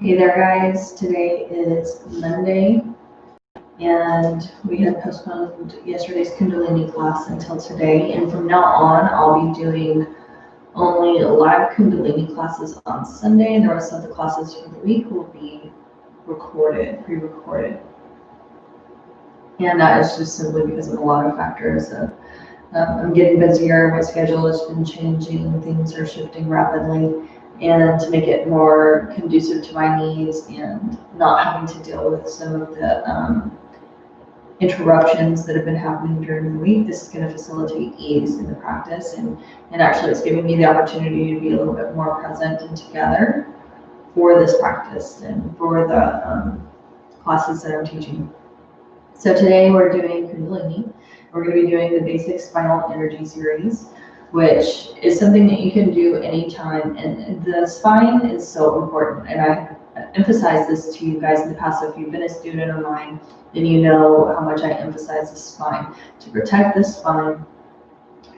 Hey there guys, today is Monday and we had postponed yesterday's Kundalini class until today, and from now on I'll be doing only live Kundalini classes on Sunday, and the rest of the classes for the week will be pre-recorded. And that is just simply because of a lot of factors. I'm getting busier, my schedule has been changing, things are shifting rapidly, and to make it more conducive to my needs and not having to deal with some of the interruptions that have been happening during the week, this is going to facilitate ease in the practice, and actually it's giving me the opportunity to be a little bit more present and together for this practice and for the classes that I'm teaching. So today we're doing Kundalini. We're going to be doing the basic spinal energy series, which is something that you can do anytime. And the spine is so important. And I emphasized this to you guys in the past. So if you've been a student of mine, then you know how much I emphasize the spine, to protect the spine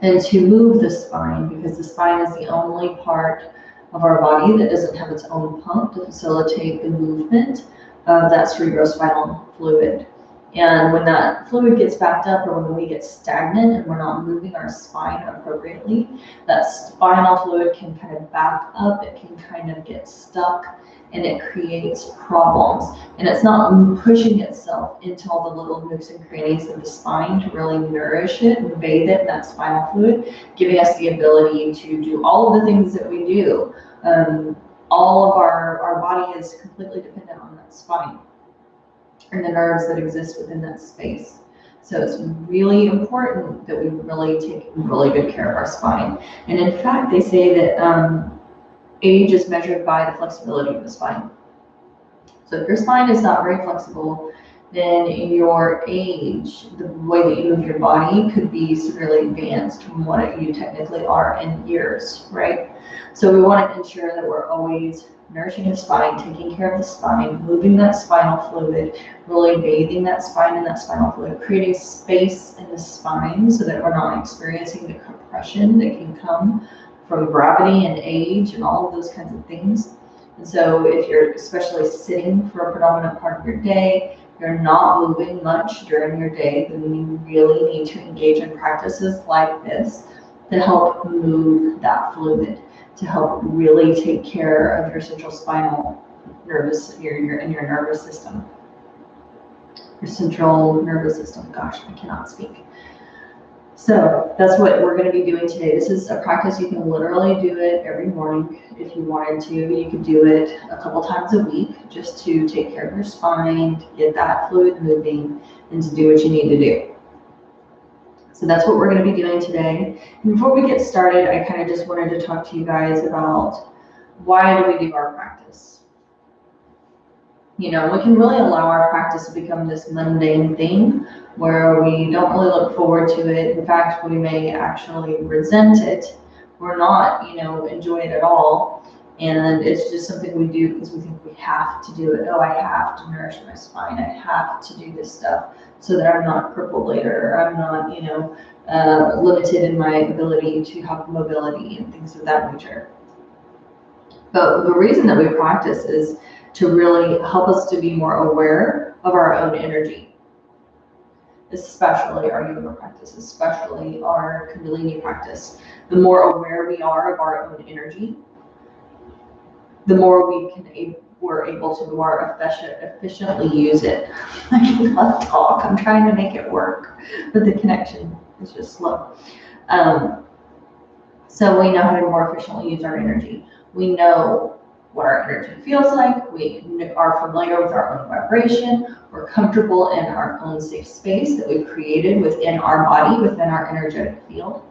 and to move the spine, because the spine is the only part of our body that doesn't have its own pump to facilitate the movement of that cerebrospinal fluid. And when that fluid gets backed up, or when we get stagnant and we're not moving our spine appropriately, that spinal fluid can kind of back up, it can kind of get stuck, and it creates problems. And it's not pushing itself into all the little nooks and crannies of the spine to really nourish it and bathe it in that spinal fluid, giving us the ability to do all of the things that we do. All of our body is completely dependent on that spine and the nerves that exist within that space. So it's really important that we really take really good care of our spine. And in fact, they say that age is measured by the flexibility of the spine. So if your spine is not very flexible, then your age, the way that you move your body, could be severely advanced from what you technically are in years, right? So we want to ensure that we're always nourishing the spine, taking care of the spine, moving that spinal fluid, really bathing that spine in that spinal fluid, creating space in the spine so that we're not experiencing the compression that can come from gravity and age and all of those kinds of things. And so if you're especially sitting for a predominant part of your day, you're not moving much during your day, then you really need to engage in practices like this to help move that fluid, to help really take care of your central spinal nervous, your nervous system. Your central nervous system, gosh, I cannot speak. So that's what we're going to be doing today. This is a practice you can literally do it every morning if you wanted to. You could do it a couple times a week just to take care of your spine, to get that fluid moving, and to do what you need to do. So that's what we're going to be doing today. And before we get started, I kind of just wanted to talk to you guys about why do we do our practice? You know, we can really allow our practice to become this mundane thing where we don't really look forward to it. In fact, we may actually resent it or not, enjoy it at all. And it's just something we do because we think we have to do it. Oh, I have to nourish my spine. I have to do this stuff so that I'm not crippled later. I'm not, limited in my ability to have mobility and things of that nature. But the reason that we practice is to really help us to be more aware of our own energy, especially our yoga practice, especially our Kundalini practice. The more aware we are of our own energy, the more we're able to more efficiently use it. I cannot talk. I'm trying to make it work, but the connection is just slow. So we know how to more efficiently use our energy. We know what our energy feels like. We are familiar with our own vibration. We're comfortable in our own safe space that we've created within our body, within our energetic field.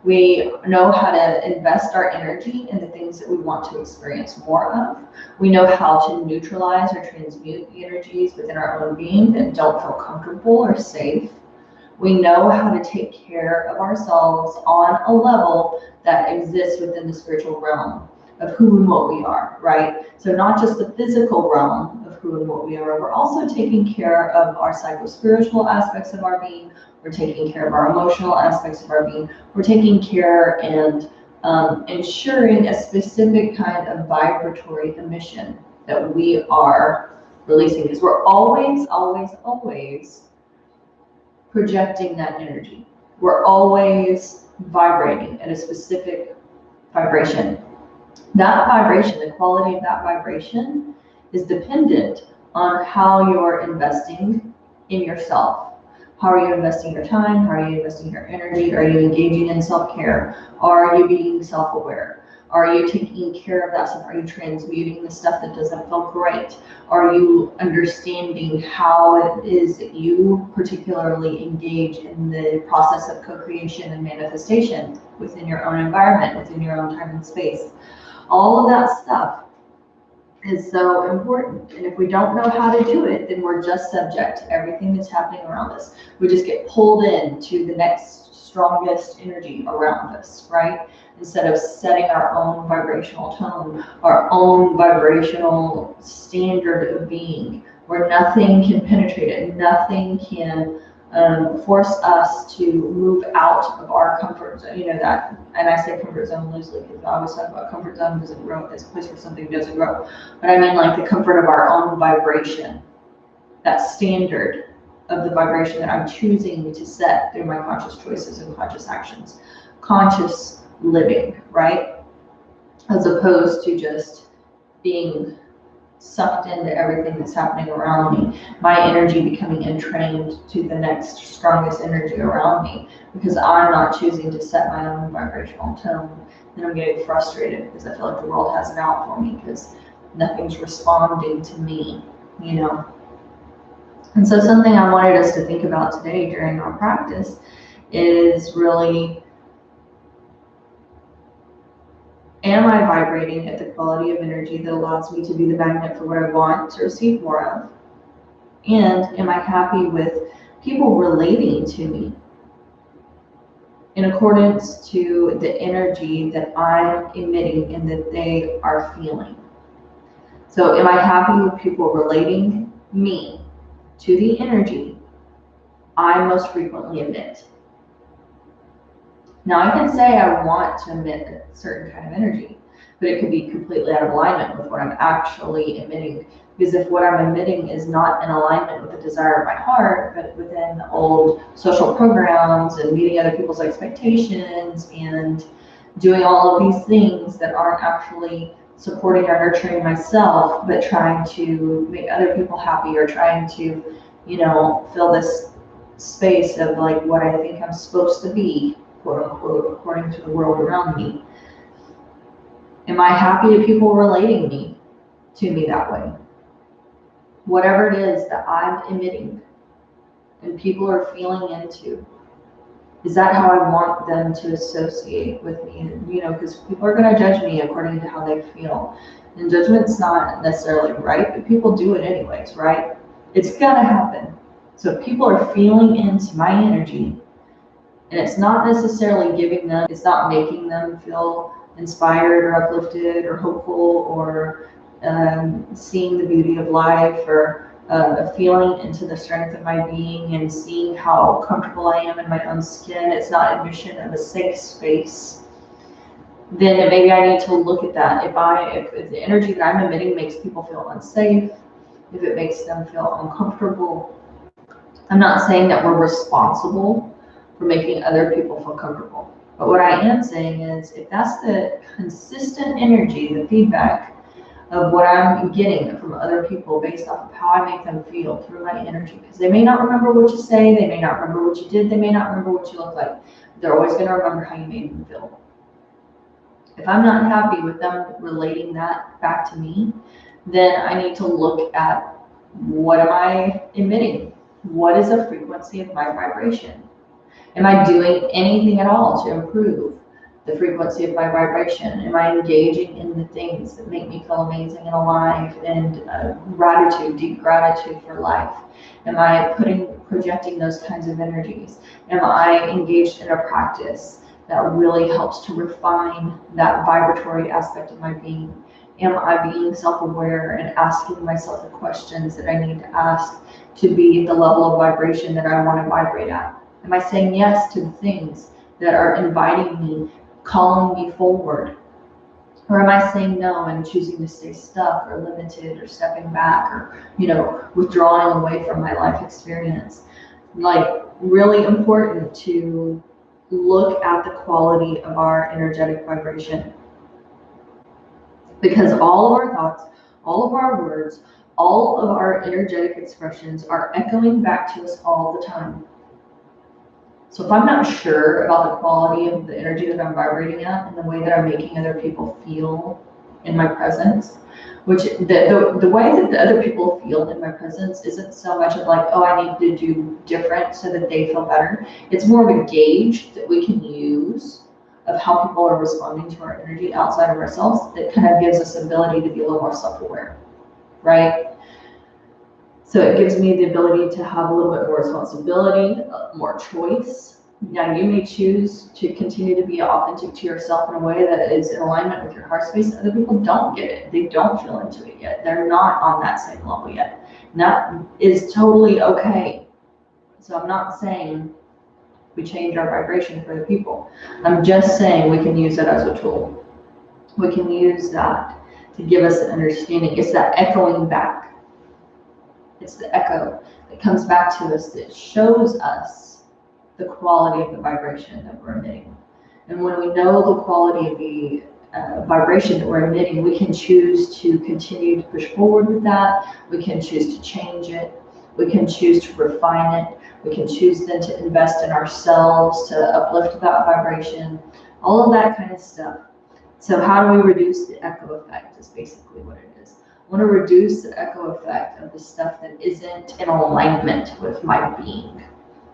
We know how to invest our energy in the things that we want to experience more of. We know how to neutralize or transmute the energies within our own being that don't feel comfortable or safe. We know how to take care of ourselves on a level that exists within the spiritual realm of who and what we are, right? So not just the physical realm of who and what we are, we're also taking care of our psycho-spiritual aspects of our being. We're taking care of our emotional aspects of our being. We're taking care and ensuring a specific kind of vibratory emission that we are releasing, because we're always, always, always projecting that energy. We're always vibrating at a specific vibration. That vibration, the quality of that vibration, is dependent on how you're investing in yourself. How are you investing your time? How are you investing your energy? Are you engaging in self-care? Are you being self-aware? Are you taking care of that stuff? Are you transmuting the stuff that doesn't feel great? Are you understanding how it is that you particularly engage in the process of co-creation and manifestation within your own environment, within your own time and space? All of that stuff is so important. And if we don't know how to do it, then we're just subject to everything that's happening around us. We just get pulled into the next strongest energy around us, right? Instead of setting our own vibrational tone, our own vibrational standard of being, where nothing can penetrate it, nothing can force us to move out of our comfort zone. You know that, and I say comfort zone loosely because I always talk about comfort zone doesn't grow. It's a place where something doesn't grow. But I mean like the comfort of our own vibration, that standard of the vibration that I'm choosing to set through my conscious choices and conscious actions, conscious living, right? As opposed to just being sucked into everything that's happening around me, my energy becoming entrained to the next strongest energy around me because I'm not choosing to set my own vibrational tone. And I'm getting frustrated because I feel like the world has it out for me because nothing's responding to me, you know. And so something I wanted us to think about today during our practice is really, am I vibrating at the quality of energy that allows me to be the magnet for what I want to receive more of? And am I happy with people relating to me in accordance to the energy that I'm emitting and that they are feeling? So am I happy with people relating me to the energy I most frequently emit? Now I can say I want to emit a certain kind of energy, but it could be completely out of alignment with what I'm actually emitting. Because if what I'm emitting is not in alignment with the desire of my heart, but within old social programs and meeting other people's expectations and doing all of these things that aren't actually supporting or nurturing myself, but trying to make other people happy or trying to, you know, fill this space of like what I think I'm supposed to be, quote unquote, according to the world around me. Am I happy at people relating to me that way? Whatever it is that I'm emitting and people are feeling into, is that how I want them to associate with me? And, you know, because people are going to judge me according to how they feel. And judgment's not necessarily right, but people do it anyways, right? It's going to happen. So if people are feeling into my energy, and it's not necessarily giving them, it's not making them feel inspired or uplifted or hopeful or seeing the beauty of life or feeling into the strength of my being and seeing how comfortable I am in my own skin. It's not admission of a safe space. Then maybe I need to look at that. If the energy that I'm emitting makes people feel unsafe, if it makes them feel uncomfortable, I'm not saying that we're responsible for making other people feel comfortable. But what I am saying is, if that's the consistent energy, the feedback of what I'm getting from other people based off of how I make them feel through my energy, because they may not remember what you say, they may not remember what you did, they may not remember what you look like, but they're always going to remember how you made them feel. If I'm not happy with them relating that back to me, then I need to look at, what am I emitting? What is the frequency of my vibration? Am I doing anything at all to improve the frequency of my vibration? Am I engaging in the things that make me feel amazing and alive and gratitude, deep gratitude for life? Am I projecting those kinds of energies? Am I engaged in a practice that really helps to refine that vibratory aspect of my being? Am I being self-aware and asking myself the questions that I need to ask to be at the level of vibration that I want to vibrate at? Am I saying yes to the things that are inviting me, calling me forward? Or am I saying no and choosing to stay stuck or limited or stepping back or, withdrawing away from my life experience? Like, really important to look at the quality of our energetic vibration. Because all of our thoughts, all of our words, all of our energetic expressions are echoing back to us all the time. So if I'm not sure about the quality of the energy that I'm vibrating at and the way that I'm making other people feel in my presence, which the way that the other people feel in my presence isn't so much of like, oh, I need to do different so that they feel better. It's more of a gauge that we can use of how people are responding to our energy outside of ourselves that kind of gives us the ability to be a little more self-aware, right? So it gives me the ability to have a little bit more responsibility, more choice. Now you may choose to continue to be authentic to yourself in a way that is in alignment with your heart space. Other people don't get it. They don't feel into it yet. They're not on that same level yet. And that is totally okay. So I'm not saying we change our vibration for the people. I'm just saying we can use it as a tool. We can use that to give us an understanding. It's that echoing back. It's the echo that comes back to us that shows us the quality of the vibration that we're emitting. And when we know the quality of the vibration that we're emitting, we can choose to continue to push forward with that. We can choose to change it. We can choose to refine it. We can choose then to invest in ourselves, to uplift that vibration, all of that kind of stuff. So how do we reduce the echo effect is basically what it is. I want to reduce the echo effect of the stuff that isn't in alignment with my being,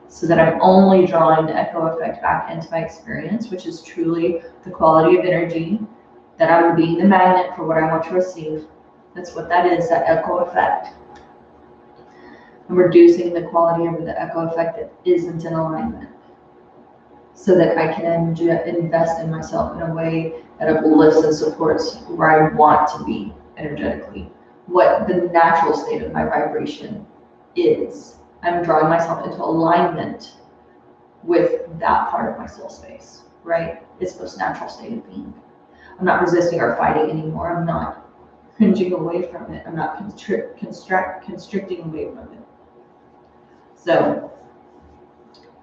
so that I'm only drawing the echo effect back into my experience, which is truly the quality of energy, that I'm being the magnet for what I want to receive. That's what that is, that echo effect. I'm reducing the quality of the echo effect that isn't in alignment, so that I can invest in myself in a way that uplifts and supports where I want to be energetically, what the natural state of my vibration is. I'm drawing myself into alignment with that part of my soul space, right? It's the most natural state of being. I'm not resisting or fighting anymore. I'm not cringing away from it. I'm not constricting away from it. So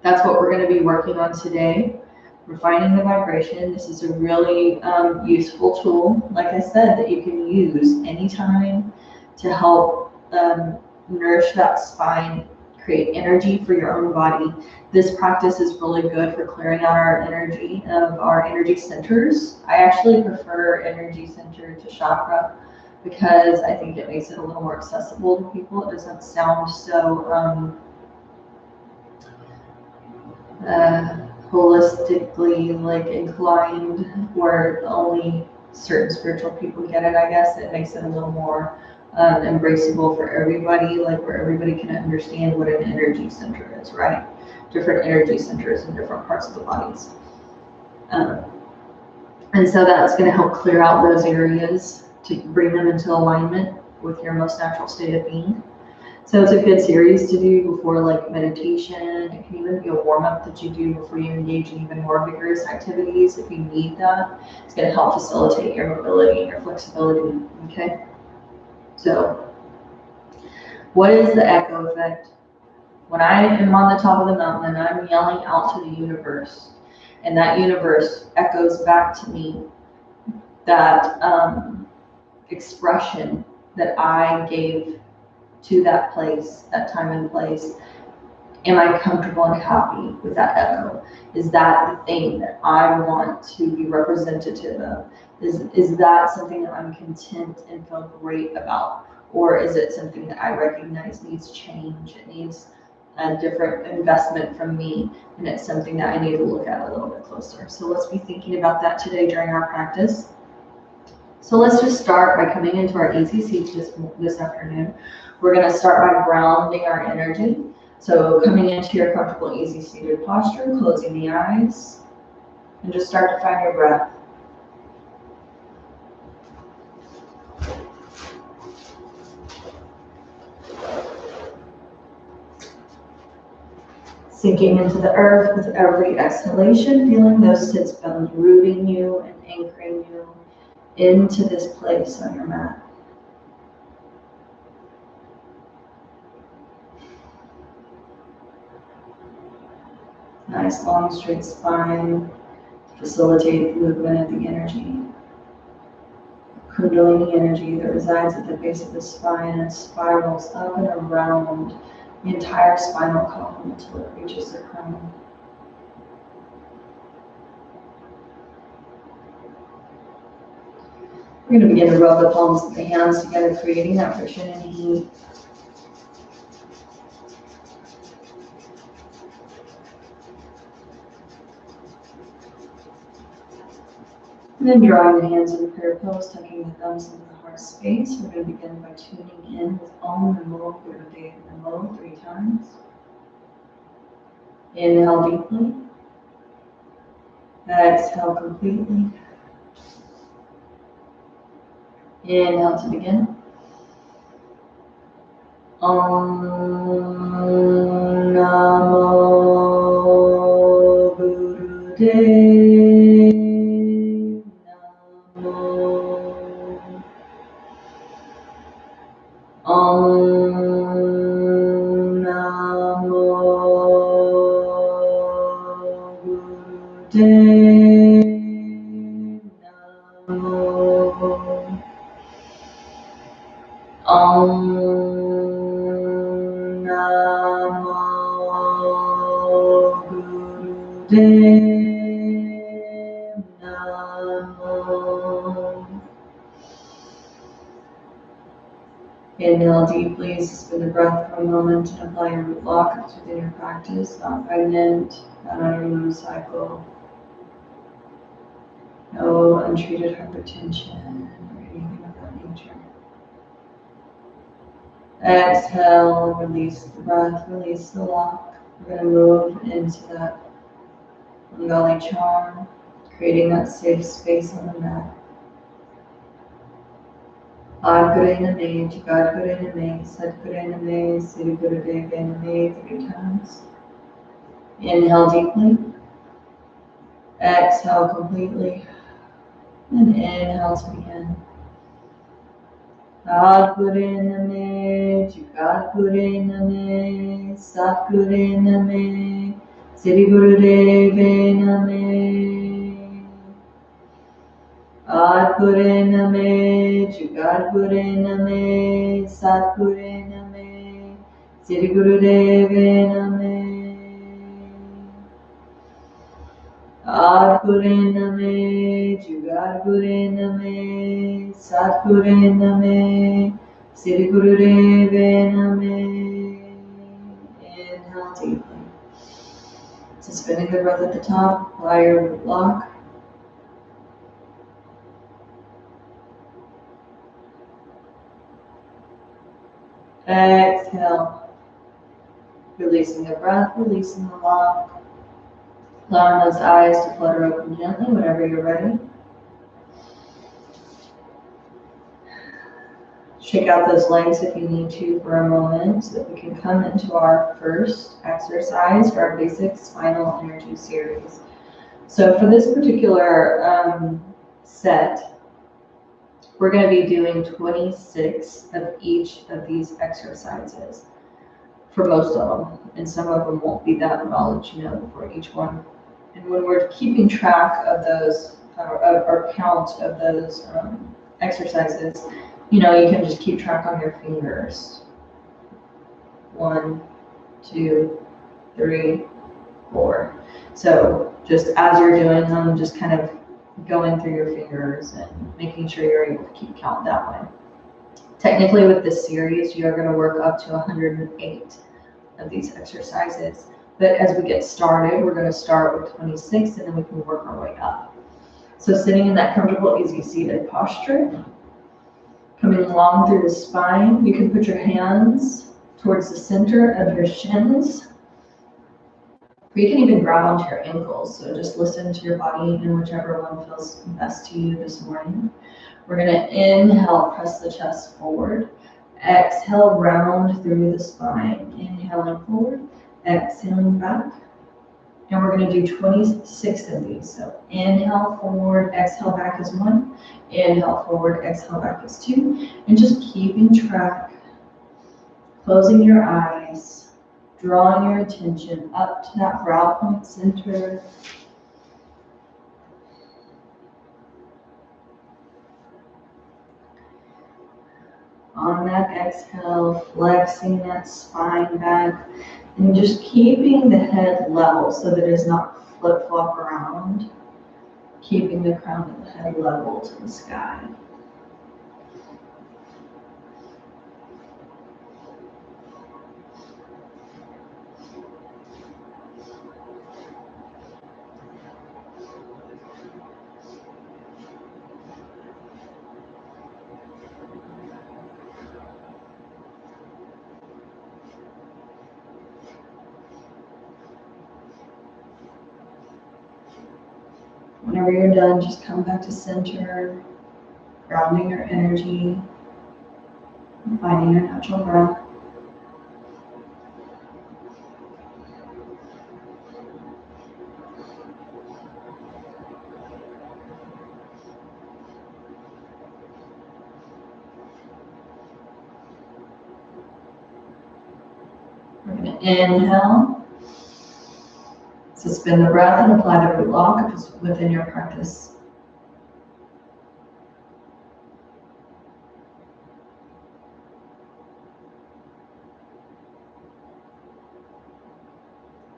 that's what we're going to be working on today. Refining the vibration. This is a really useful tool, like I said, that you can use anytime to help nourish that spine, create energy for your own body. This practice is really good for clearing out our energy of our energy centers. I actually prefer energy center to chakra because I think it makes it a little more accessible to people. It doesn't sound so holistically like inclined, where only certain spiritual people get it. I guess it makes it a little more embraceable for everybody, like where everybody can understand what an energy center is, right? Different energy centers in different parts of the bodies. And so that's going to help clear out those areas to bring them into alignment with your most natural state of being. So it's a good series to do before like meditation. It can even be a warm-up that you do before you engage in even more vigorous activities if you need that. It's going to help facilitate your mobility and your flexibility, okay? So what is the echo effect? When I am on the top of the mountain and I'm yelling out to the universe, and that universe echoes back to me that expression that I gave to that place, that time and place, am I comfortable and happy with that echo? Is that the thing that I want to be representative of? Is that something that I'm content and feel great about? Or is it something that I recognize needs change? It needs a different investment from me, and it's something that I need to look at a little bit closer. So let's be thinking about that today during our practice. So let's just start by coming into our easy seat this afternoon. We're going to start by grounding our energy. So coming into your comfortable, easy seated posture, closing the eyes, and just start to find your breath. Sinking into the earth with every exhalation, feeling those sits bones rooting you and anchoring you into this place on your mat. Nice long straight spine, facilitate movement of the energy. Kundalini energy that resides at the base of the spine and spirals up and around the entire spinal column until it reaches the crown. We're going to begin to rub the palms of the hands together, creating that friction and heat. And then drawing the hands in prayer pose, tucking the thumbs into the heart space. We're going to begin by tuning in with Om Namo Gurudev Namo 3 times. Inhale deeply. Exhale completely. Inhale to begin. Om Namo Gurudev. Om Namo Gurudev Namo. Om Namo Gurudev Namo. Inhale deeply, suspend the breath for a moment and apply your root block that's within your practice, not pregnant, not on your motorcycle. No untreated hypertension or anything of that nature. Exhale, release the breath, release the lock. We're going to move into that Bengali charm, creating that safe space on the mat. Guru Name, Jagat Guru Name, Sat Guru Name, Sri Guru Dev Name 3 times. Inhale deeply. Exhale completely. And inhale to begin. Guru Name, Jagat Guru Name, Sat Guru Name, Sri Guru Dev Name. Guru Name, Jagat Guru Name, Sat Guru Name, Sri Guru Dev Name. Guru Name, Jagat Guru Name, Sat Guru Name, Sri Guru Dev Name. Inhale deeply. Suspending the breath at the top, apply your root block. Exhale, releasing the breath, releasing the lock, allowing those eyes to flutter open gently whenever you're ready. Shake out those legs if you need to for a moment so that we can come into our first exercise for our basic spinal energy series. So for this particular set, we're going to be doing 26 of each of these exercises for most of them, and some of them won't be that, but I'll let you know for each one. And when we're keeping track of those, or count of those exercises, you know, you can just keep track on your fingers. 1, 2, 3, 4. So just as you're doing them, just kind of going through your fingers and making sure you're able to keep count that way. Technically with this series, you're going to work up to 108 of these exercises. But as we get started, we're going to start with 26 and then we can work our way up. So sitting in that comfortable, easy seated posture, coming along through the spine, you can put your hands towards the center of your shins. Or you can even grab onto your ankles, so just listen to your body and whichever one feels best to you this morning. We're going to inhale, press the chest forward. Exhale, round through the spine. Inhaling forward, exhaling back. And we're going to do 26 of these. So inhale forward, exhale back is 1. Inhale forward, exhale back is 2. And just keeping track, closing your eyes, drawing your attention up to that brow point center. On that exhale, flexing that spine back, and just keeping the head level so that it does not flip-flop around, keeping the crown of the head level to the sky. Whenever you're done, just come back to center, grounding your energy, and finding your natural breath. We're going to inhale, suspend the breath, and apply the root lock if it's within your practice.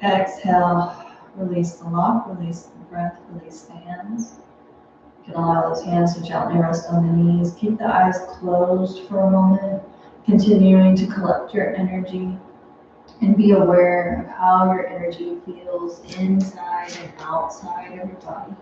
Exhale, release the lock, release the breath, release the hands. You can allow those hands to gently rest on the knees. Keep the eyes closed for a moment, continuing to collect your energy and be aware of how your energy feels inside and outside of your body.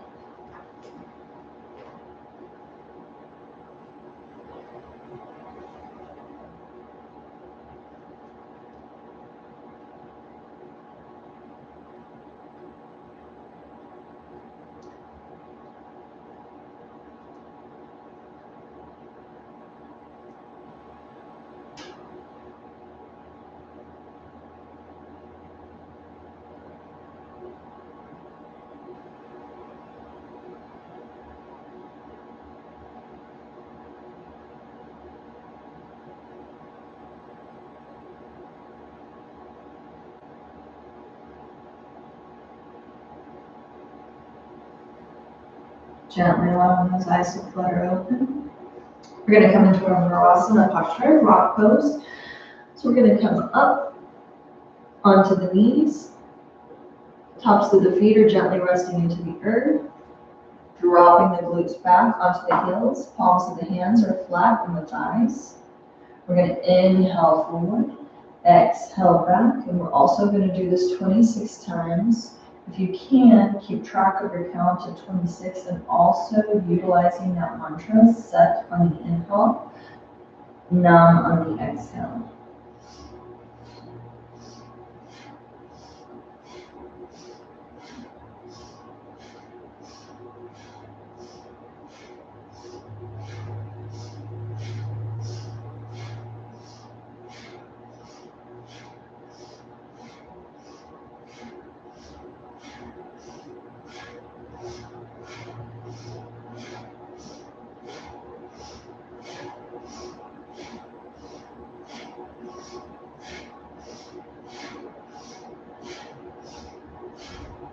Gently allowing those eyes to flutter open. We're going to come into our Virasana posture, rock pose. So we're going to come up onto the knees. Tops of the feet are gently resting into the earth. Dropping the glutes back onto the heels. Palms of the hands are flat on the thighs. We're going to inhale forward, exhale back, and we're also going to do this 26 times. If you can, keep track of your count to 26 and also utilizing that mantra, set on the inhale, nam on the exhale.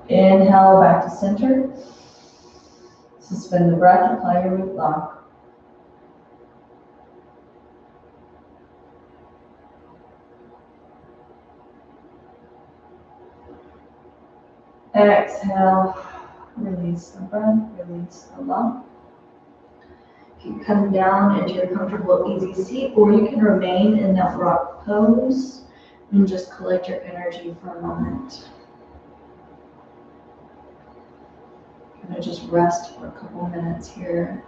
Inhale back to center. Suspend the breath, apply your root lock. Exhale, release the breath, release the lock. You can come down into your comfortable, easy seat, or you can remain in that rock pose and just collect your energy for a moment. Gonna just rest for a couple minutes here,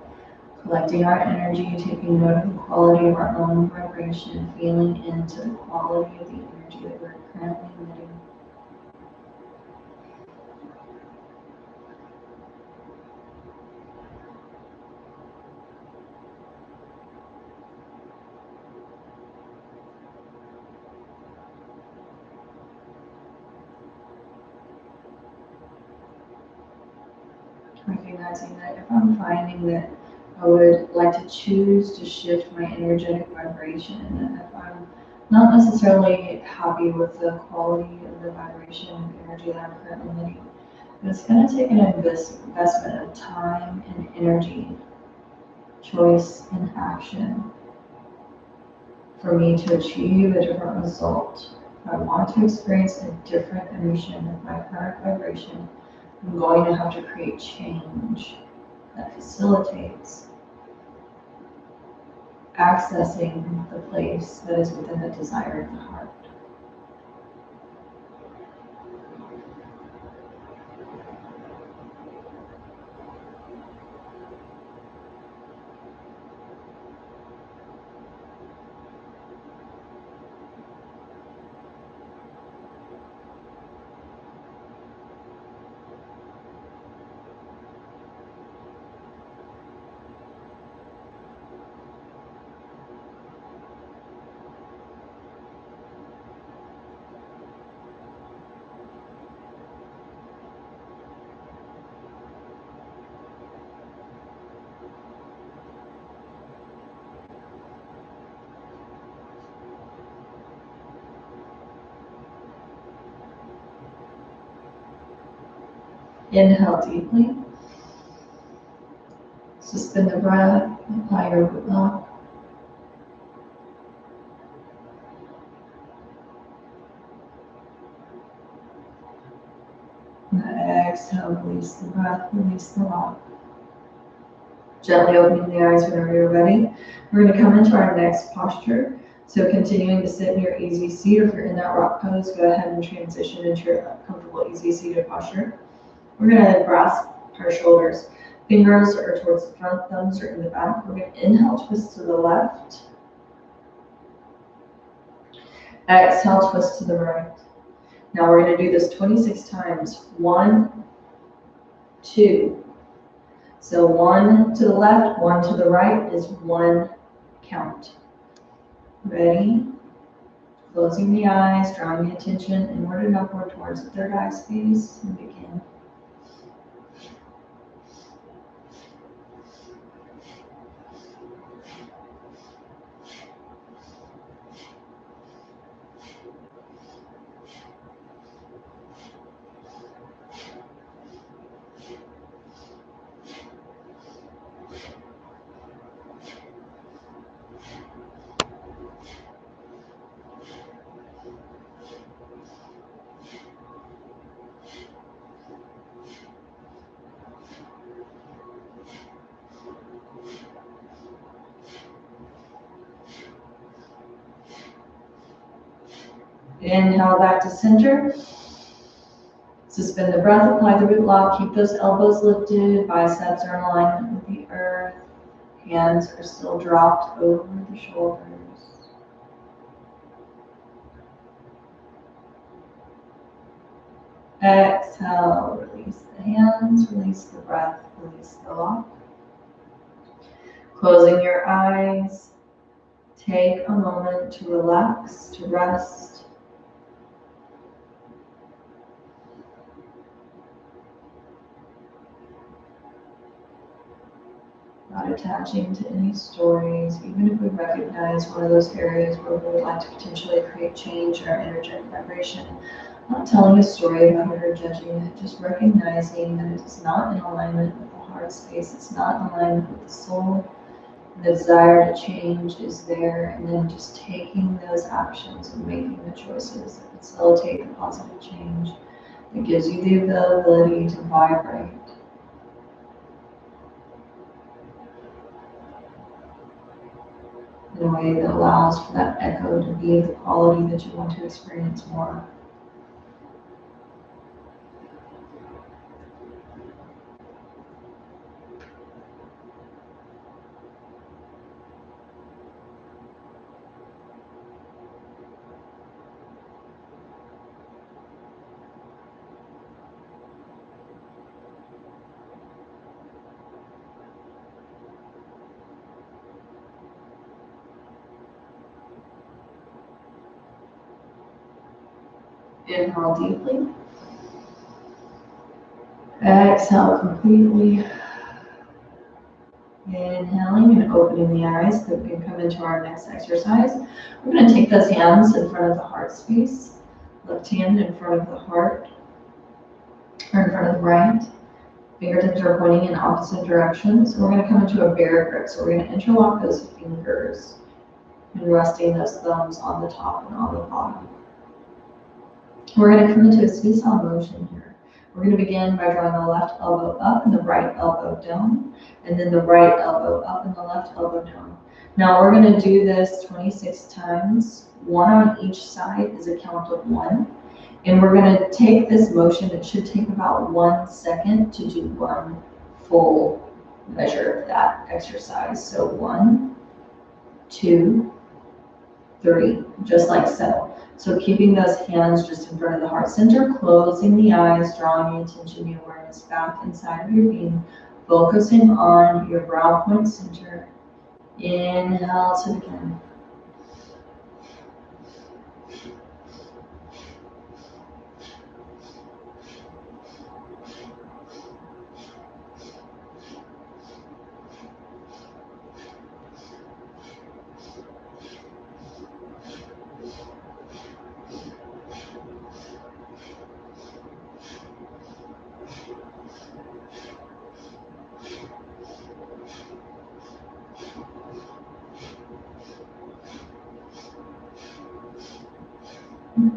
collecting our energy, taking note of the quality of our own vibration, feeling into the quality of the energy that we're currently emitting. recognizing that if I'm finding that I would like to choose to shift my energetic vibration, and if I'm not necessarily happy with the quality of the vibration and energy that I'm currently emitting, it's going to take an investment of time and energy, choice and action for me to achieve a different result. If I want to experience a different emission of my current vibration, I'm going to have to create change that facilitates accessing the place that is within the desire of the heart. Inhale deeply. Suspend the breath. Apply your root lock. And exhale, release the breath, release the lock. Gently opening the eyes whenever you're ready. We're going to come into our next posture. So continuing to sit in your easy seat, or if you're in that rock pose, go ahead and transition into your comfortable easy seated posture. We're going to grasp our shoulders. Fingers are towards the front, thumbs are in the back. We're going to inhale, twist to the left. Exhale, twist to the right. Now we're going to do this 26 times. 1, 2. So 1 to the left, 1 to the right is 1 count. Ready? Closing the eyes, drawing the attention inward and upward towards the third eye space, and begin. Inhale back to center. Suspend the breath, apply the root lock, keep those elbows lifted, biceps are in alignment with the earth, hands are still dropped over the shoulders. Exhale, release the hands, release the breath, release the lock. Closing your eyes, take a moment to relax, to rest. Not attaching to any stories, even if we recognize one of those areas where we would like to potentially create change in our energetic vibration. Not telling a story about it or judging it, just recognizing that it is not in alignment with the heart space, it's not in alignment with the soul. The desire to change is there, and then just taking those actions and making the choices that facilitate the positive change that gives you the ability to vibrate in a way that allows for that echo to be the quality that you want to experience more. Inhale deeply. Exhale completely. Inhaling and opening the eyes so we can come into our next exercise. We're going to take those hands in front of the heart space. Left hand in front of the heart, or in front of the right. Fingertips are pointing in opposite directions. So we're going to come into a bear grip. So we're going to interlock those fingers and resting those thumbs on the top and on the bottom. We're going to come into a seesaw motion here. We're going to begin by drawing the left elbow up and the right elbow down, and then the right elbow up and the left elbow down. Now we're going to do this 26 times. One on each side is a count of 1. And we're going to take this motion. It should take about 1 second to do one full measure of that exercise. So 1, 2, 3, just like so. So keeping those hands just in front of the heart center, closing the eyes, drawing the attention, the awareness back inside of your being, focusing on your brow point center. Inhale to begin.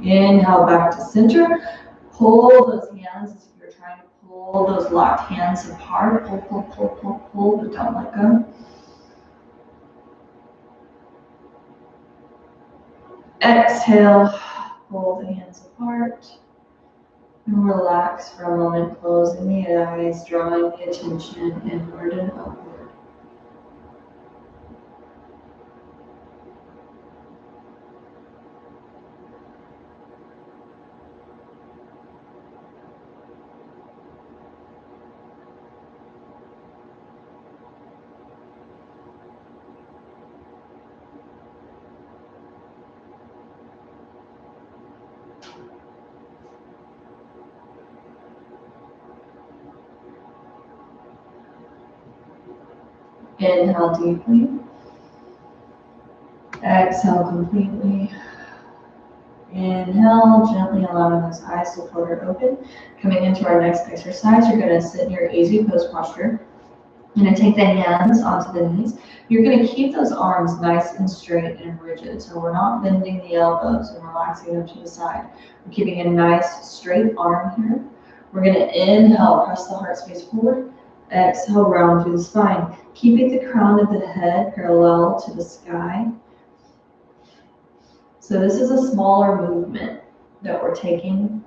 Inhale back to center. Pull those hands as if you're trying to pull those locked hands apart. Pull, pull, pull, pull, pull, but don't let go. Exhale, pull the hands apart. And relax for a moment, closing the eyes, drawing the attention inward and upward. Inhale deeply. Exhale completely. Inhale, gently allowing those eyes to flutter open. Coming into our next exercise, you're going to sit in your easy pose posture. You're going to take the hands onto the knees. You're going to keep those arms nice and straight and rigid. So we're not bending the elbows and relaxing them to the side. We're keeping a nice straight arm here. We're going to inhale, press the heart space forward. Exhale, round through the spine. Keeping the crown of the head parallel to the sky. So this is a smaller movement that we're taking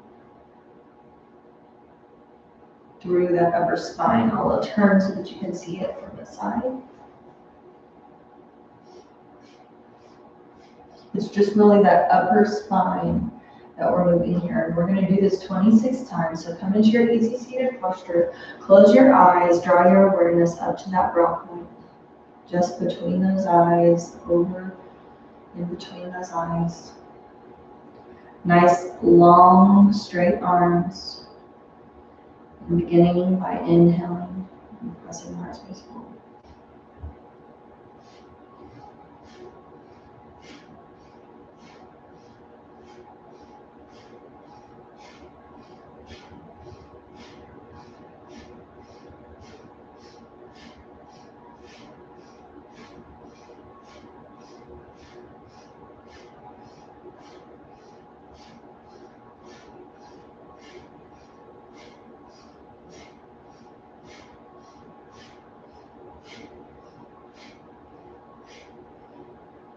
through that upper spine. I'll turn so that you can see it from the side. It's just really that upper spine that we're moving here. And we're going to do this 26 times. So come into your easy seated posture. Close your eyes. Draw your awareness up to that brow point. Just between those eyes, over in between those eyes. Nice, long, straight arms. And beginning by inhaling and pressing the heart space forward.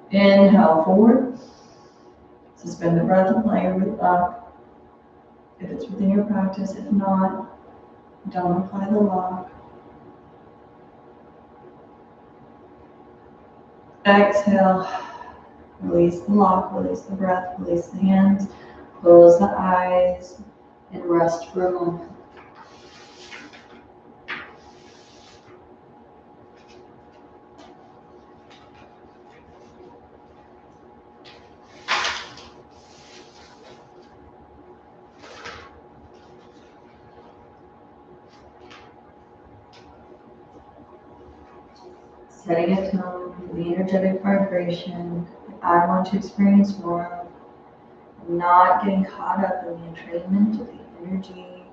Inhale forward. Suspend the breath and play with lock. If it's within your practice, if not, don't apply the lock. Exhale. Release the lock, release the breath, release the hands. Close the eyes and rest for a moment. setting a tone for the energetic vibration I want to experience more of, not getting caught up in the entrainment of the energy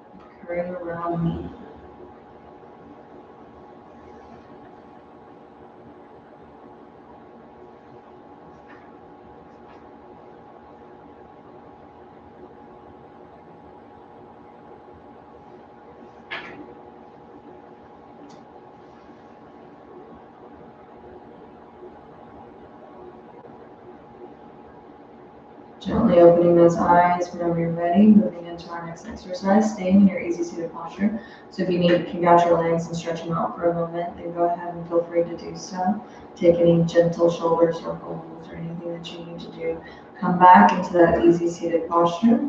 occurring around me. Gently opening those eyes whenever you're ready, moving into our next exercise, staying in your easy seated posture. So if you need to kick out your legs and stretch them out for a moment, then go ahead and feel free to do so. Take any gentle shoulder circles or anything that you need to do. Come back into that easy seated posture,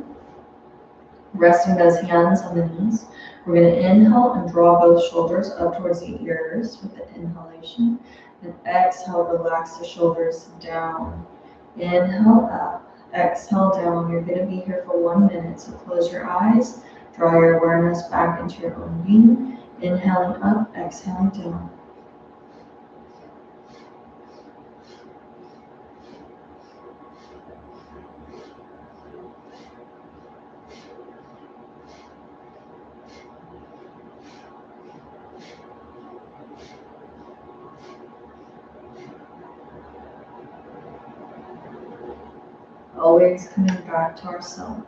resting those hands on the knees. We're going to inhale and draw both shoulders up towards the ears with the inhalation, and exhale, relax the shoulders down. Inhale up. Exhale down. You're going to be here for 1 minute, so close your eyes, draw your awareness back into your own being. Inhaling up, exhaling down. Always coming back to ourselves.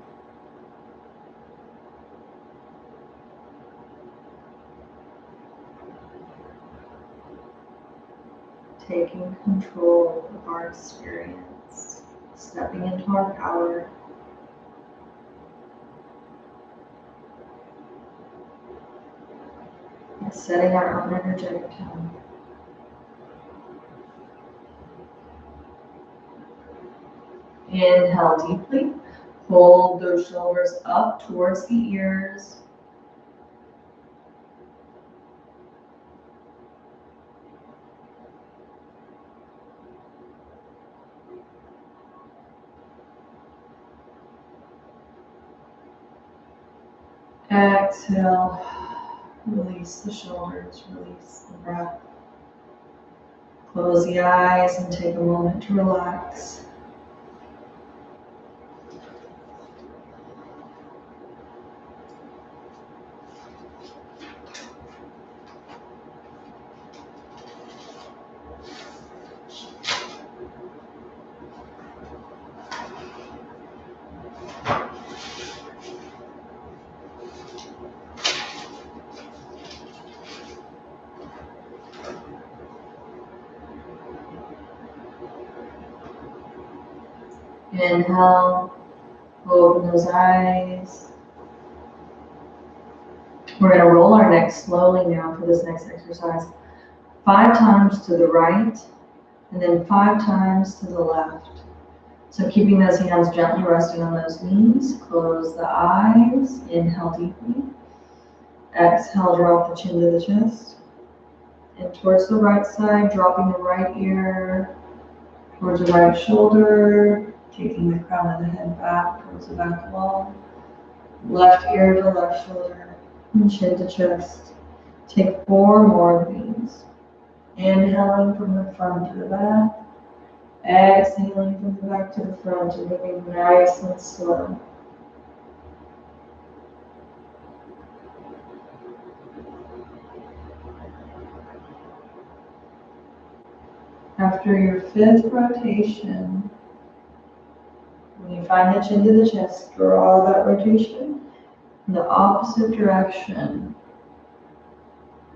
Taking control of our experience, stepping into our power. And setting our own energetic tone. Inhale deeply. Hold those shoulders up towards the ears. Exhale. Release the shoulders, release the breath. Close the eyes and take a moment to relax. Inhale, open those eyes. We're going to roll our neck slowly now for this next exercise. 5 times to the right, and then 5 times to the left. So keeping those hands gently resting on those knees. Close the eyes. Inhale deeply. Exhale, drop the chin to the chest. And towards the right side, dropping the right ear towards the right shoulder, taking the crown of the head back towards the back wall. Left ear to left shoulder, and chin to chest. Take 4 more of these. Inhaling from the front to the back. Exhaling from the back to the front and moving nice and slow. After your 5th rotation, when you find the chin to the chest, draw that rotation in the opposite direction.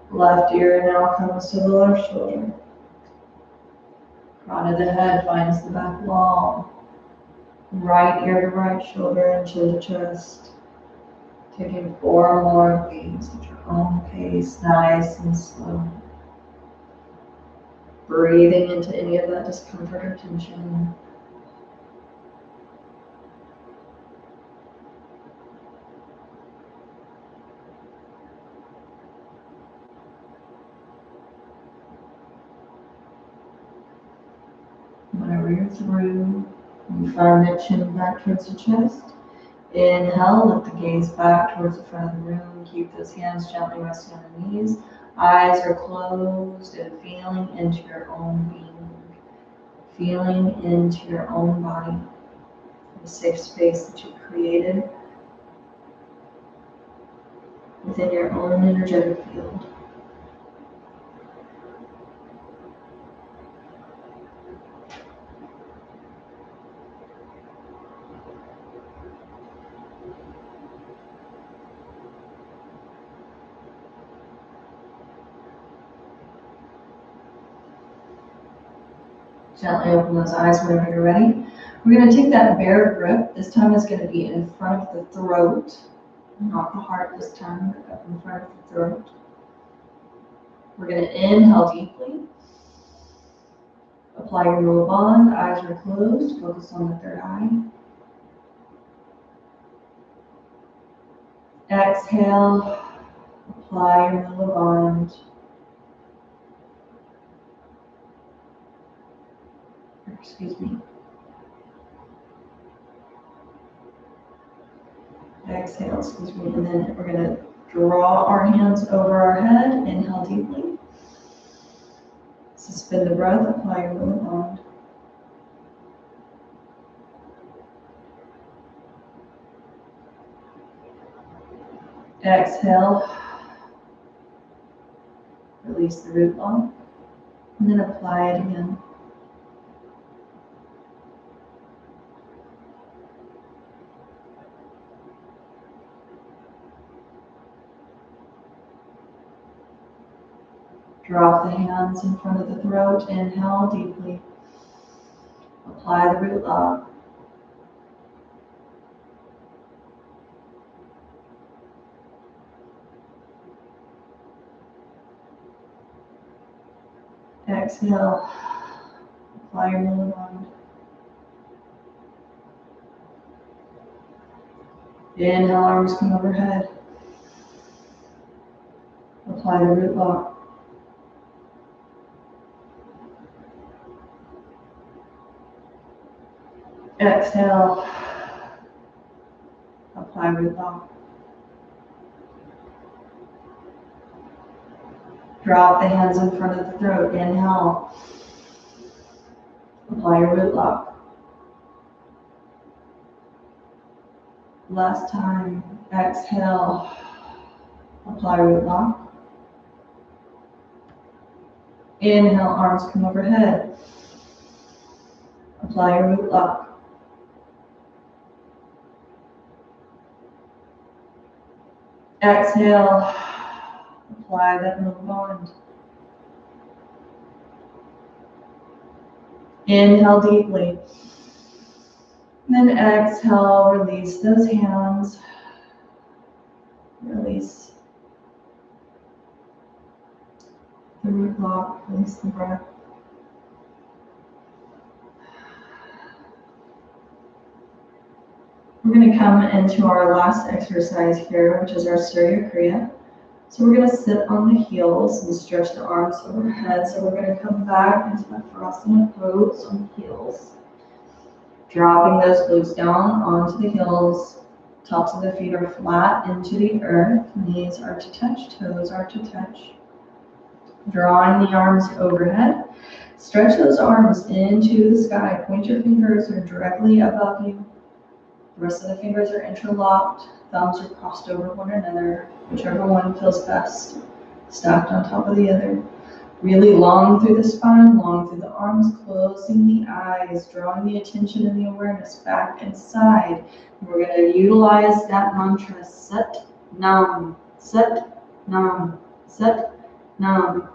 Left ear now comes to the left shoulder. Crown of the head finds the back wall. Right ear to right shoulder and chin to chest. Taking 4 more of these at your own pace, nice and slow. Breathing into any of that discomfort or tension. Whenever you're through, you find that chin back towards the chest. Inhale, lift the gaze back towards the front of the room. Keep those hands gently resting on the knees. Eyes are closed and feeling into your own being, feeling into your own body, the safe space that you created within your own energetic field. Gently open those eyes whenever you're ready. We're going to take that bear grip. This time it's going to be in front of the throat, not the heart this time, but up in front of the throat. We're going to inhale deeply. Apply your Mula Bond. Eyes are closed. Focus on the third eye. Exhale. Apply your Mula Bond. Excuse me. Exhale, excuse me. And then we're going to draw our hands over our head. Inhale deeply. Suspend the breath. Apply your Mula Bond. Exhale. Release the root lock. And then apply it again. Drop the hands in front of the throat. Inhale deeply. Apply the root lock. Exhale. Apply your Mula Bond. Inhale, arms come overhead. Apply the root lock. Exhale. Apply root lock. Drop the hands in front of the throat. Inhale. Apply your root lock. Last time. Exhale. Apply root lock. Inhale, arms come overhead. Apply your root lock. Exhale. Apply that Mula Bond. Inhale deeply. Then exhale, release those hands. Release the root lock, release the breath. We're going to come into our last exercise here, which is our Surya Kriya. So we're going to sit on the heels and stretch the arms overhead. So we're going to come back into that Virasana pose on the heels. Dropping those glutes down onto the heels. Tops of the feet are flat into the earth. Knees are to touch, toes are to touch. Drawing the arms overhead. Stretch those arms into the sky. Point your fingers are directly above you. The rest of the fingers are interlocked. Thumbs are crossed over one another, whichever one feels best. Stacked on top of the other. Really long through the spine, long through the arms, closing the eyes, drawing the attention and the awareness back inside. And we're going to utilize that mantra, Sat Nam, Sat Nam, Sat Nam.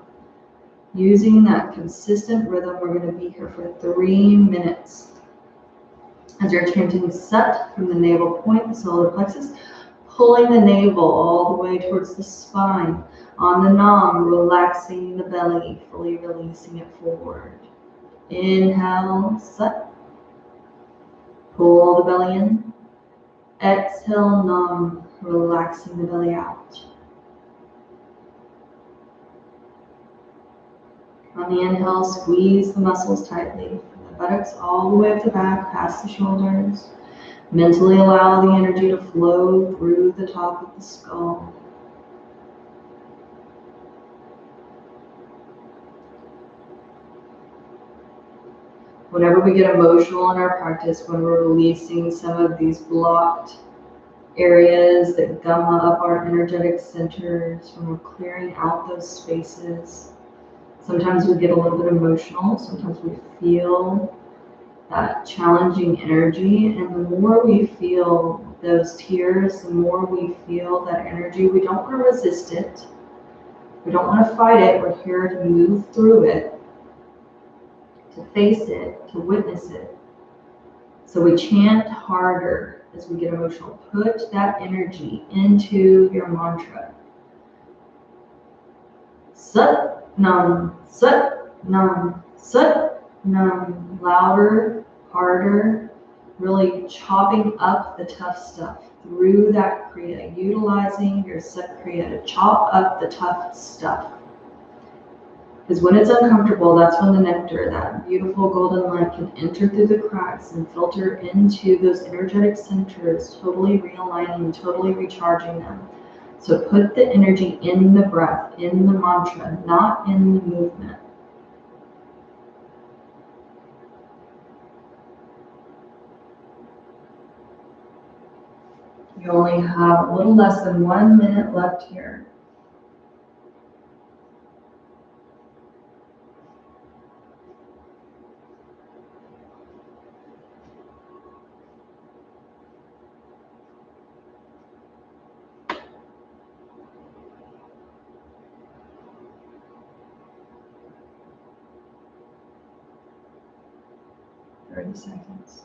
Using that consistent rhythm, we're going to be here for 3 minutes. As you're chanting Sat from the navel point, the solar plexus, pulling the navel all the way towards the spine. On the Nam, relaxing the belly, fully releasing it forward. Inhale, Sat. Pull the belly in. Exhale, Nam, relaxing the belly out. On the inhale, squeeze the muscles tightly from the buttocks all the way up the back, past the shoulders. Mentally allow the energy to flow through the top of the skull. Whenever we get emotional in our practice, when we're releasing some of these blocked areas that gum up our energetic centers, when we're clearing out those spaces, sometimes we get a little bit emotional, sometimes we feel that challenging energy, and the more we feel those tears, the more we feel that energy, we don't want to resist it. We don't want to fight it. We're here to move through it, to face it, to witness it. So we chant harder as we get emotional. Put that energy into your mantra. Sat Nam, Sat Nam, Sat Nam. Louder, harder, really chopping up the tough stuff through that Kriya, utilizing your Sat Kriya to chop up the tough stuff. Because when it's uncomfortable, that's when the nectar, that beautiful golden light, can enter through the cracks and filter into those energetic centers, totally realigning, totally recharging them. So put the energy in the breath, in the mantra, not in the movement. You only have a little less than 1 minute left here. Seconds.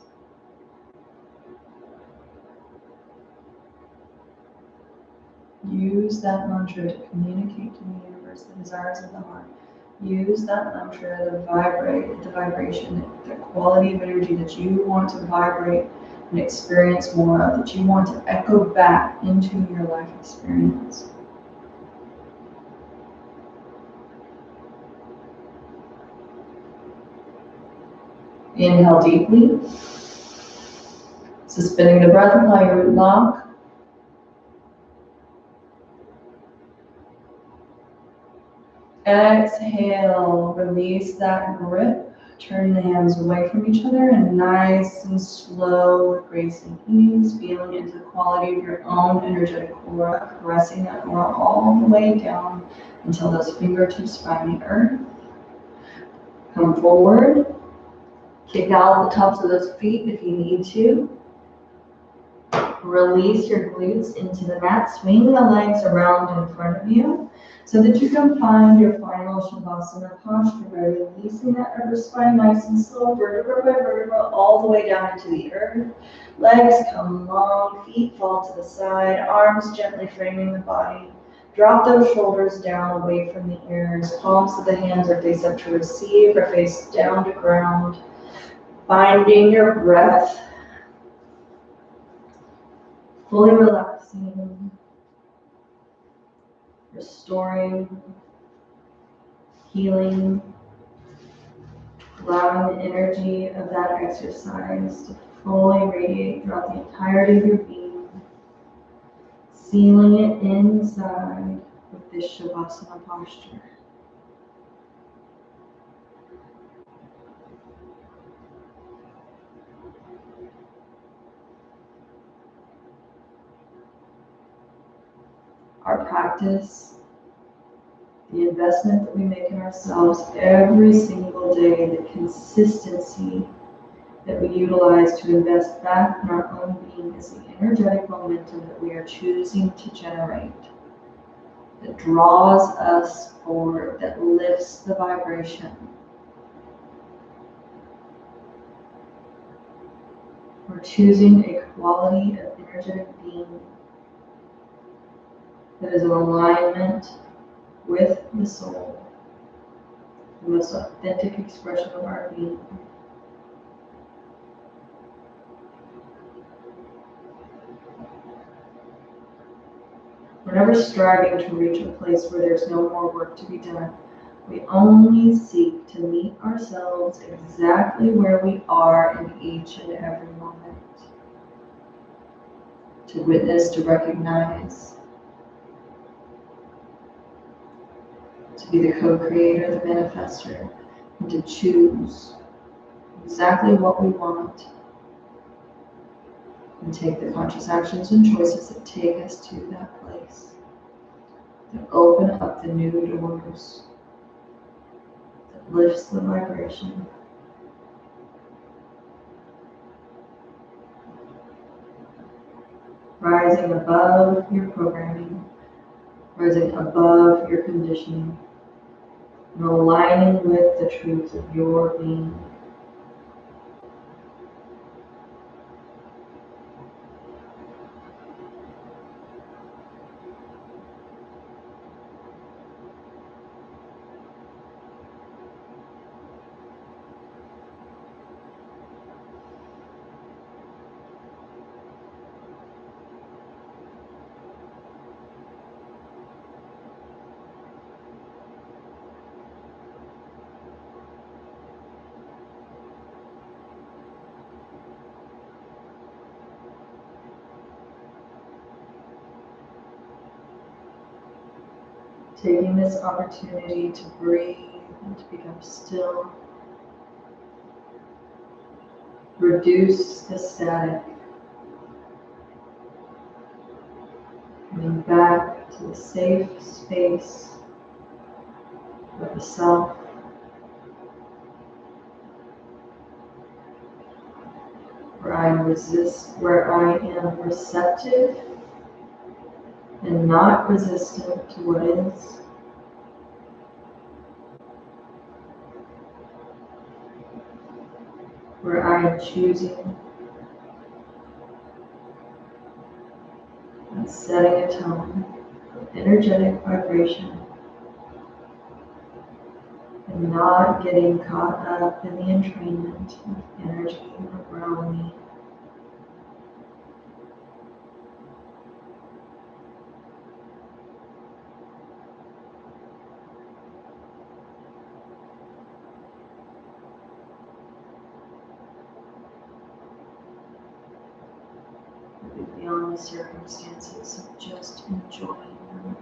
Use that mantra to communicate to the universe the desires of the heart. Use that mantra to vibrate the vibration, the quality of energy that you want to vibrate and experience more of, that you want to echo back into your life experience. Inhale deeply, suspending the breath, apply your root lock. Exhale, release that grip. Turn the hands away from each other and nice and slow with grace and ease, feeling into the quality of your own energetic aura, caressing that aura all the way down until those fingertips find the earth. Come forward, kick out the tops of those feet if you need to. Release your glutes into the mat, swing the legs around in front of you so that you can find your final Shavasana posture by releasing that upper spine nice and slow, vertebra by vertebra, all the way down into the earth. Legs come long, feet fall to the side, arms gently framing the body. Drop those shoulders down away from the ears. Palms of the hands are face up to receive or face down to ground. Finding your breath. Fully relaxing, restoring, healing, allowing the energy of that exercise to fully radiate throughout the entirety of your being, sealing it inside with this Shavasana posture. Our practice, the investment that we make in ourselves every single day, the consistency that we utilize to invest back in our own being is the energetic momentum that we are choosing to generate, that draws us forward, that lifts the vibration. We're choosing a quality of energetic being that is in alignment with the soul, the most authentic expression of our being. We're never striving to reach a place where there's no more work to be done. We only seek to meet ourselves exactly where we are in each and every moment. To witness, to recognize, to be the co-creator, the manifester, and to choose exactly what we want, and take the conscious actions and choices that take us to that place, that open up the new doors, that lifts the vibration. Rising above your programming, rising above your conditioning, and aligning with the truth of your being. Taking this opportunity to breathe and to become still, reduce the static, coming back to the safe space of the self, where I am receptive and not resistant to what is. Where I am choosing and setting a tone of energetic vibration and not getting caught up in the entrainment of energy around me. Beyond the circumstances of just enjoying them.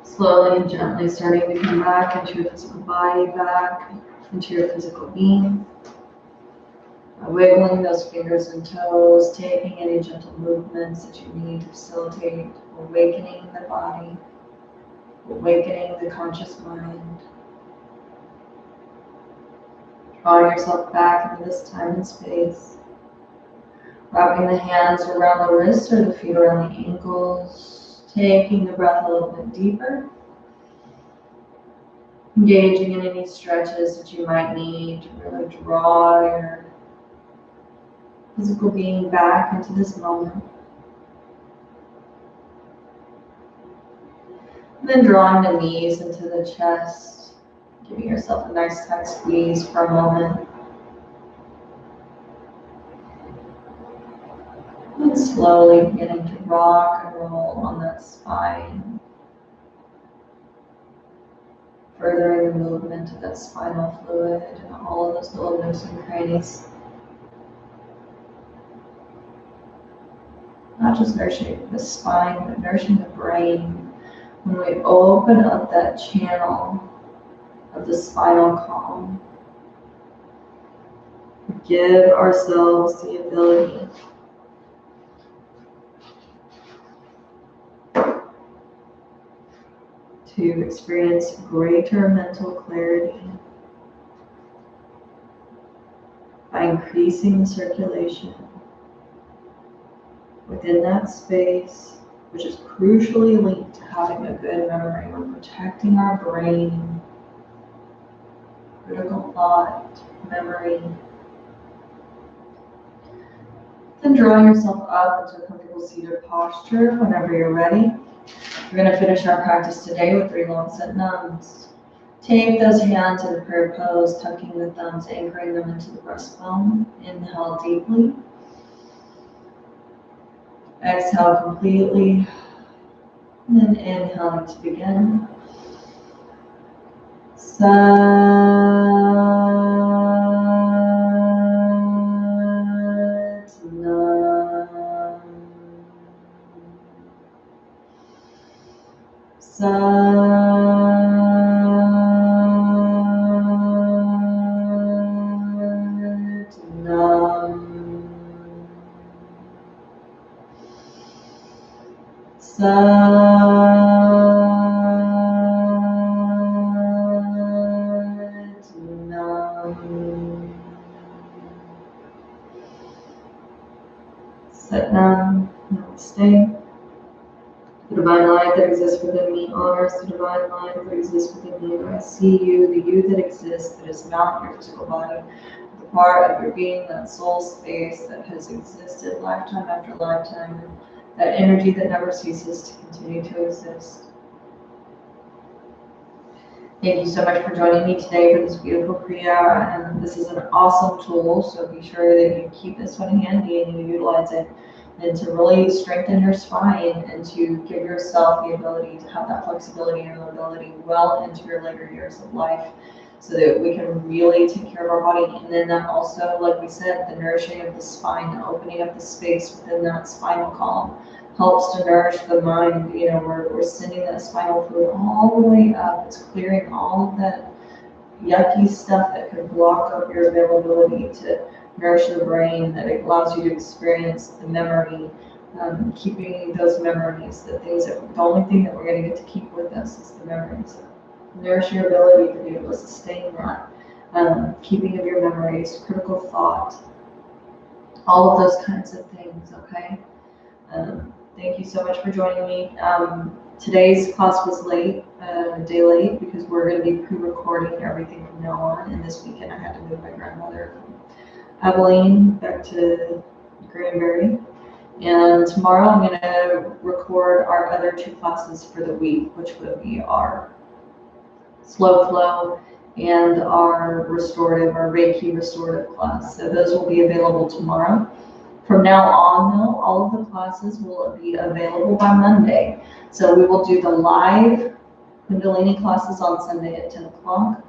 Slowly and gently starting to come back into your physical body, back into your physical being. Wiggling those fingers and toes, taking any gentle movements that you need to facilitate awakening the body, awakening the conscious mind. Drawing yourself back into this time and space. Wrapping the hands around the wrists or the feet around the ankles. Taking the breath a little bit deeper. Engaging in any stretches that you might need to really draw your physical being back into this moment. And then drawing the knees into the chest, giving yourself a nice tight squeeze for a moment. And slowly beginning to rock and roll on that spine. Furthering the movement of that spinal fluid and all of those little nooks and crannies. Not just nourishing the spine, but nourishing the brain. When we open up that channel of the spinal column, we give ourselves the ability to experience greater mental clarity by increasing the circulation within that space, which is crucially linked to having a good memory. We're protecting our brain, critical thought, memory. Then drawing yourself up into a comfortable seated posture whenever you're ready. We're going to finish our practice today with 3 long Sit Nams. Take those hands in a prayer pose, tucking the thumbs, anchoring them into the breastbone. Inhale deeply. Exhale completely. And then inhaling to begin. Sit down, namaste. The divine light that exists within me honors the divine light that exists within you. I see you, the you that exists, that is not your physical body, the part of your being, that soul space that has existed lifetime after lifetime, that energy that never ceases to continue to exist. Thank you so much for joining me today for this beautiful Kriya, and this is an awesome tool, so be sure that you keep this one handy and you utilize it, and to really strengthen your spine and to give yourself the ability to have that flexibility and mobility well into your later years of life, so that we can really take care of our body. And then that also, like we said, the nourishing of the spine, opening up the space within that spinal column, helps to nourish the mind. You know, we're sending that spinal fluid all the way up. It's clearing all of that yucky stuff that could block up your availability to nourish the brain, that it allows you to experience the memory, keeping those memories, the only thing that we're going to get to keep with us is the memories. Nourish your ability to be able to sustain that, keeping of your memories, critical thought, all of those kinds of things, okay? Thank you so much for joining me. Today's class was late, a day late, because we're going to be pre-recording everything from now on. And this weekend I had to move my grandmother from Abilene back to Granbury. And tomorrow I'm going to record our other 2 classes for the week, which would be our slow flow and our restorative, our Reiki restorative class. So those will be available tomorrow. From now on, though, all of the classes will be available by Monday. So we will do the live Kundalini classes on Sunday at 10 o'clock.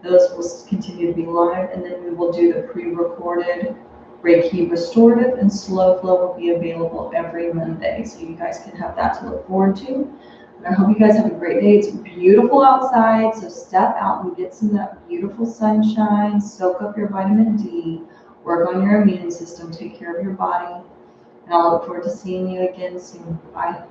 Those will continue to be live, and then we will do the pre-recorded Reiki restorative, and slow flow will be available every Monday. So you guys can have that to look forward to. And I hope you guys have a great day. It's beautiful outside, so step out and get some of that beautiful sunshine, soak up your vitamin D, work on your immune system, take care of your body, and I'll look forward to seeing you again soon. Bye.